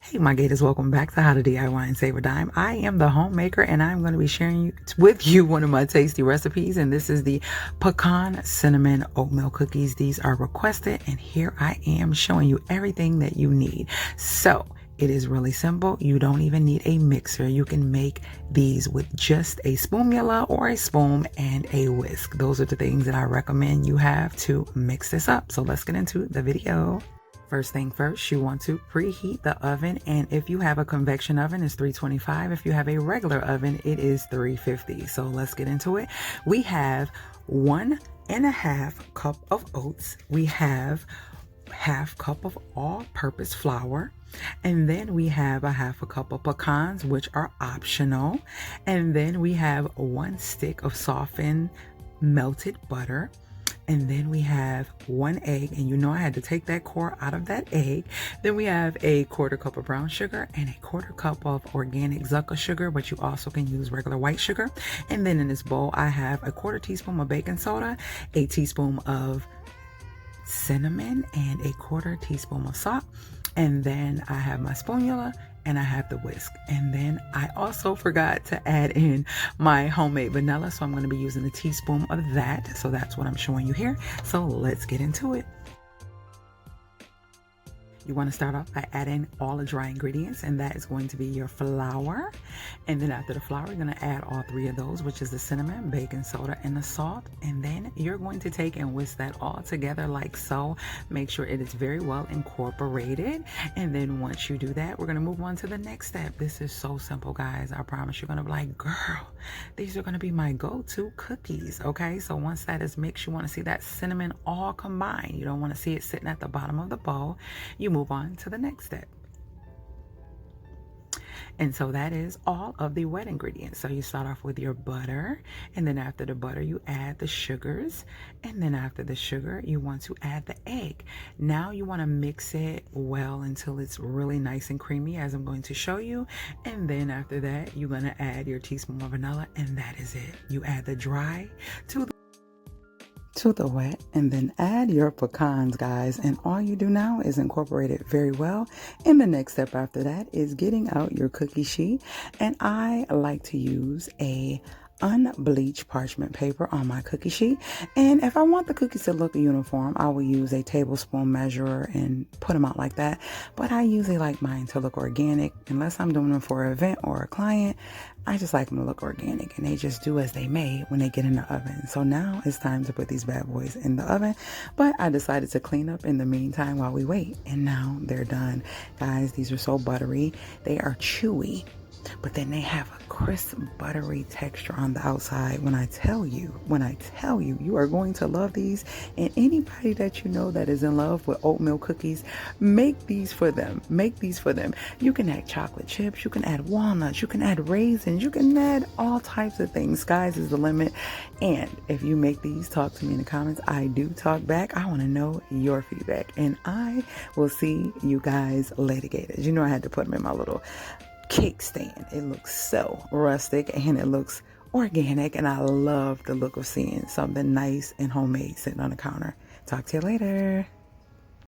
Hey my gators, welcome back to How to DIY and Save a Dime. I am the homemaker and I'm going to be sharing with you one of my tasty recipes, and this is the pecan cinnamon oatmeal cookies. These are requested and here I am showing you everything that you need. So it is really simple. You don't even need a mixer. You can make these with just a spoonula or a spoon and a whisk. Those are the things that I recommend you have to mix this up. So let's get into the video. First thing first, you want to preheat the oven, and if you have a convection oven, it's 325. If you have a regular oven, it is 350. So let's get into it. We have 1.5 cup of oats. We have half cup of all-purpose flour, and then we have a half a cup of pecans, which are optional, and then we have 1 stick of softened melted butter. And then we have 1 egg, and you know I had to take that core out of that egg. Then we have a 1/4 cup of brown sugar and a 1/4 cup of organic Zucker sugar, but you also can use regular white sugar. And then in this bowl, I have a 1/4 teaspoon of baking soda, a teaspoon of cinnamon, and a 1/4 teaspoon of salt. And then I have my spoonula and I have the whisk. And then I also forgot to add in my homemade vanilla, so I'm going to be using a teaspoon of that. So that's what I'm showing you here. So let's get into it. You want to start off by adding all the dry ingredients, and that is going to be your flour. And then after the flour, you're going to add all 3 of those, which is the cinnamon, baking soda, and the salt. And then you're going to take and whisk that all together like so. Make sure it is very well incorporated. And then once you do that, we're going to move on to the next step. This is so simple, guys. I promise you're going to be like, girl, these are going to be my go-to cookies. Okay, so once that is mixed, you want to see that cinnamon all combined. You don't want to see it sitting at the bottom of the bowl. You move on to the next step. And so that is all of the wet ingredients. So you start off with your butter, and then after the butter, you add the sugars. And then after the sugar, you want to add the egg. Now you want to mix it well until it's really nice and creamy, as I'm going to show you. And then after that, you're going to add your teaspoon of vanilla, and that is it. You add the dry to the wet, and then add your pecans, guys, and all you do now is incorporate it very well. And the next step after that is getting out your cookie sheet, and I like to use a unbleached parchment paper on my cookie sheet. And if I want the cookies to look uniform, I will use a tablespoon measurer and put them out like that. But I usually like mine to look organic. Unless I'm doing them for an event or a client, I just like them to look organic, and they just do as they may when they get in the oven. So now it's time to put these bad boys in the oven, but I decided to clean up in the meantime while we wait, and now they're done. Guys, these are so buttery. They are chewy, but then they have a crisp, buttery texture on the outside. When I tell you, you are going to love these. And anybody that you know that is in love with oatmeal cookies, make these for them. Make these for them. You can add chocolate chips, you can add walnuts, you can add raisins, you can add all types of things. Skies is the limit. And if you make these, talk to me in the comments. I do talk back. I want to know your feedback, and I will see you guys later, gators. You know I had to put them in my little cake stand. It looks so rustic and it looks organic, and I love the look of seeing something nice and homemade sitting on the counter. Talk to you later.